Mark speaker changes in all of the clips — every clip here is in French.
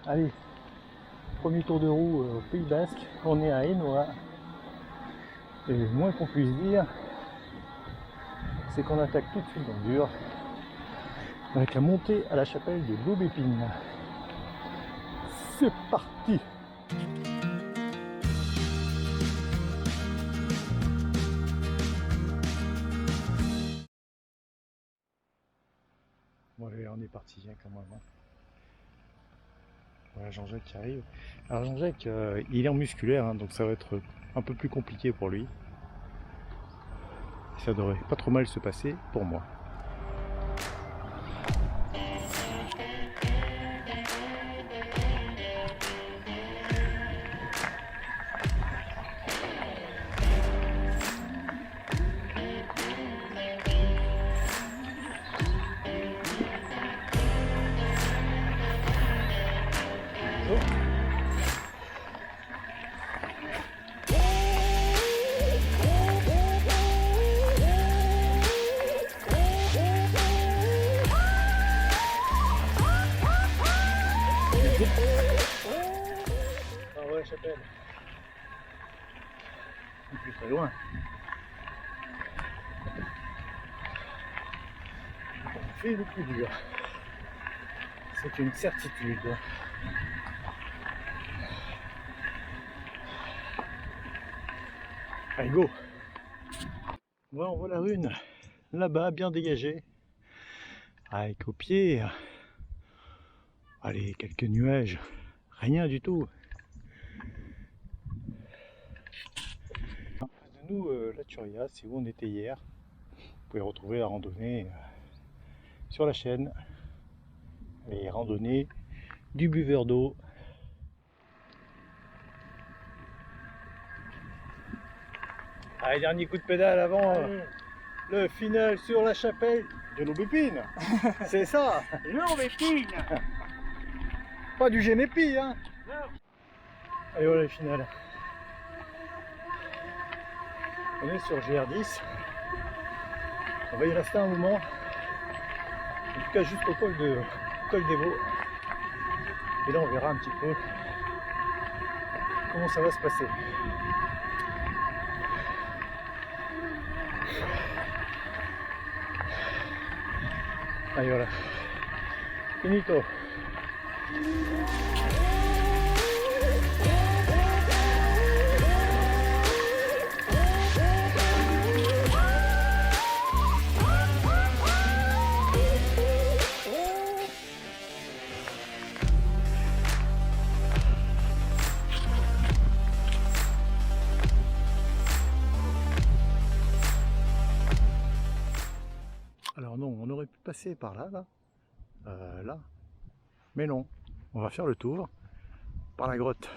Speaker 1: Allez, premier tour de roue au Pays Basque, on est à Hénois. Et le moins qu'on puisse dire, c'est qu'on attaque tout de suite dans le dur avec la montée à la chapelle de l'Aubépine. C'est parti! Bon allez, on est parti hein, quand même. Voilà Jean-Jacques qui arrive. Alors Jean-Jacques, il est en musculaire, hein, donc ça va être un peu plus compliqué pour lui. Ça devrait pas trop mal se passer pour moi. Ah ouais, chapelle. C'est plus très loin. On fait le plus dur. C'est une certitude. Allez, go! Voilà, on voit la rune là-bas, bien dégagée. Avec au pied, allez, quelques nuages. Rien du tout. En face de nous, la Turia, c'est où on était hier. Vous pouvez retrouver la randonnée sur la chaîne. Les randonnées du buveur d'eau. Allez, dernier coup de pédale avant le final sur la chapelle de l'Aubépine. C'est ça.
Speaker 2: L'Aubépine.
Speaker 1: Pas du Génépi, hein.
Speaker 2: Non.
Speaker 1: Allez, voilà le final. On est sur GR10. On va y rester un moment. En tout cas jusqu'au col des Vaux. Et là on verra un petit peu comment ça va se passer. Allez voilà. Finito. Alors non, on aurait pu passer par là, là, mais non, on va faire le tour par la grotte,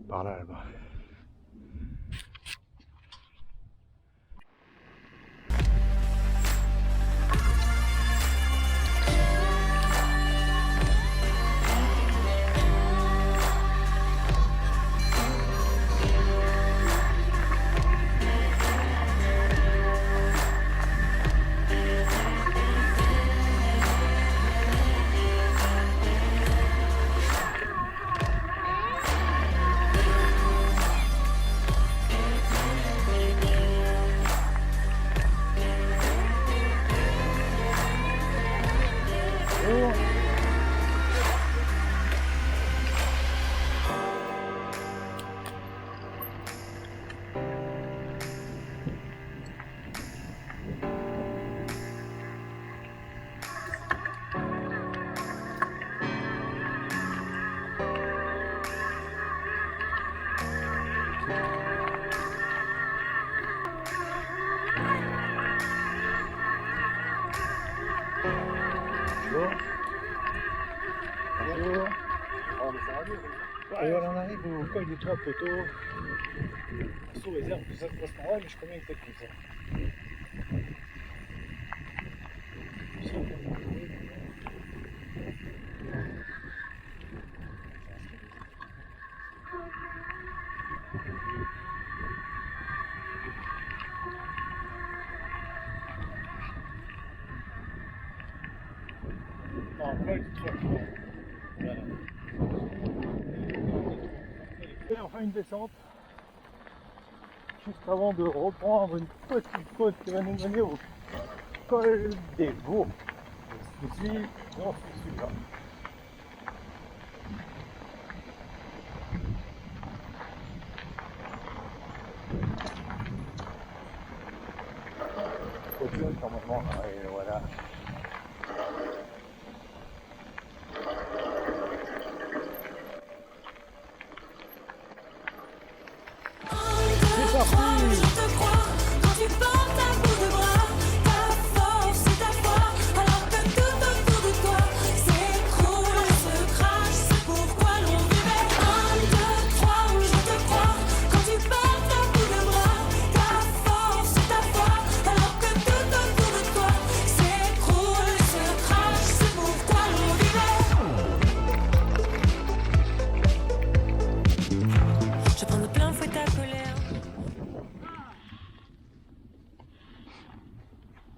Speaker 1: par là, là-bas. Et voilà, on arrive au col des trois poteaux. Sous réserve que ça correspondra, mais je connais exactement ça. Voilà. Et enfin une descente, juste avant de reprendre une petite côte qui va nous mener au col des Vaux. Ici, j'en suis sûr. Autre normalement, et voilà.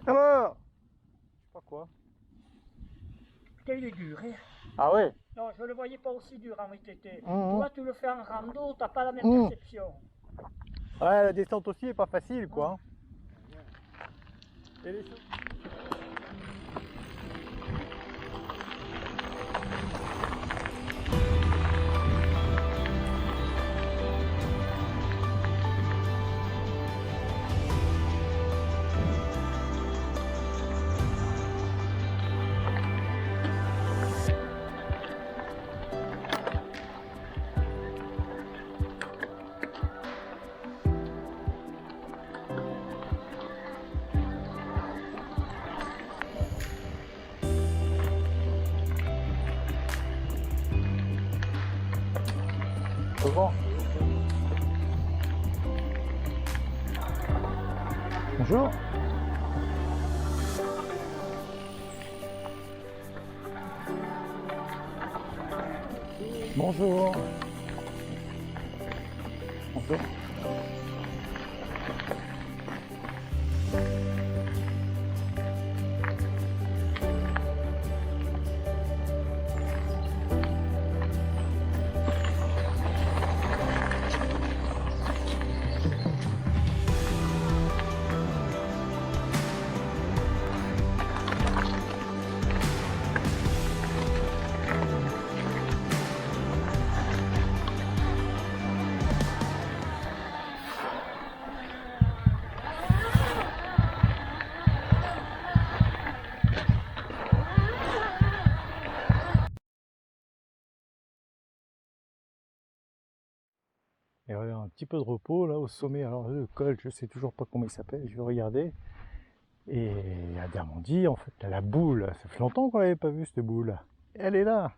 Speaker 1: Alors, je sais pas quoi.
Speaker 2: Putain, il est dur, hein.
Speaker 1: Ah ouais.
Speaker 2: Non, je le voyais pas aussi dur en VTT.
Speaker 1: Mmh.
Speaker 2: Toi, tu le fais en rando, t'as pas la même perception.
Speaker 1: Ouais, la descente aussi est pas facile, quoi. Et les... Bonjour. Bonjour. Bonjour. Bonjour. Et voilà, un petit peu de repos là au sommet. Alors le col, je sais toujours pas comment il s'appelle, je vais regarder. Et à Dermondi, en fait, là, la boule, ça fait longtemps qu'on l'avait pas vue cette boule. Elle est là.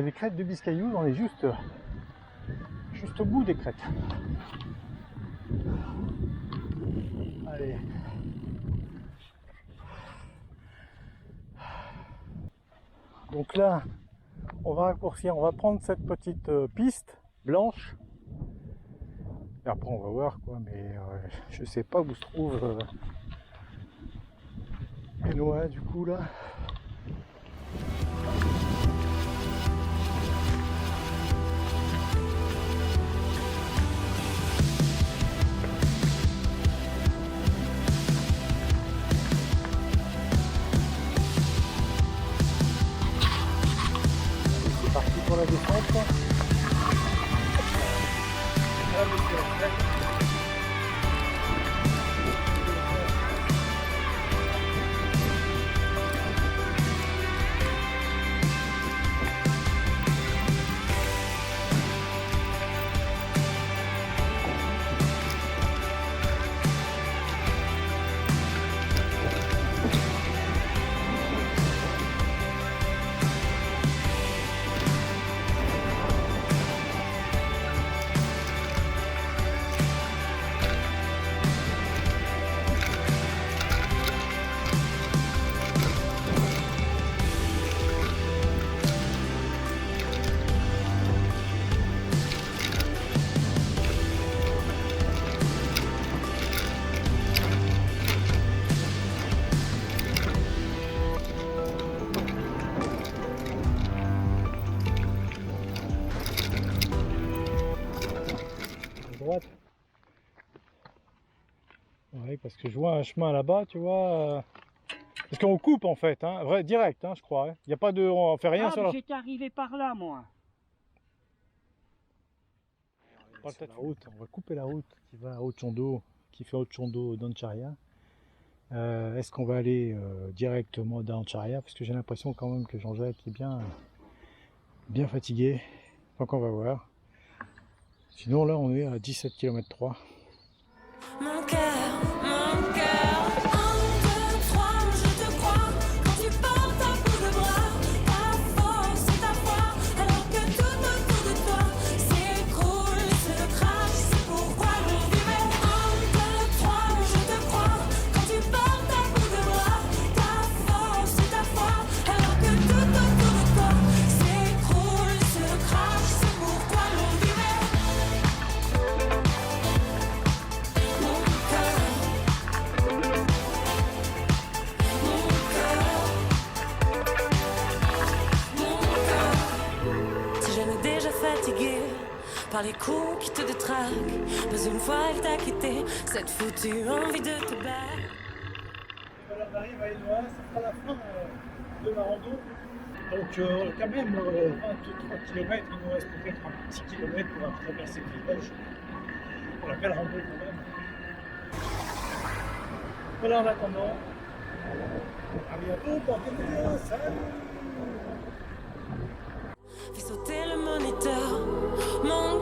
Speaker 1: les crêtes de Biscayou, on est juste au bout des crêtes. Allez. Donc là, on va raccourcir, on va prendre cette petite piste blanche. Et après on va voir quoi, mais je sais pas où se trouve Benoît du coup là. C'est parti pour la descente. Droite. Ouais, parce que je vois un chemin là-bas, tu vois. Parce qu'on coupe en fait, hein, vrai, direct, hein, je crois. Il n'y a pas de, on fait rien sur la.
Speaker 2: J'étais arrivé par là, moi.
Speaker 1: Sur la route, on va couper la route qui va à Otchondo, qui fait Otchondo d'Ancharia. Est-ce qu'on va aller directement d'Ancharia, parce que j'ai l'impression quand même que Jean-Jacques est bien fatigué. Donc on va voir. Sinon là on est à 17 km/h.
Speaker 3: Mon cœur, 1, 2, 3, je te crois. Quand tu portes un bout de bras, ta force et ta foi, alors que tout autour de toi s'écroule, se crache, c'est pourquoi l'on vivait. 1, 2, 3, je te crois. Quand tu portes un bout de bras, ta force et ta foi, alors que tout autour de toi s'écroule, se crache, c'est pourquoi l'on vivait. Par les coups qui te détraquent, mais une fois elle t'a quitté, cette foutue envie de te battre.
Speaker 1: Voilà, on arrive à Enois, ça sera la fin de la rando. Donc quand même 23 km, il nous reste peut-être un petit kilomètre pour traverser le village. On la belle rando quand même. Voilà, en attendant, à bientôt, portez-vous bien, salut!
Speaker 3: Fais sauter le moniteur, mon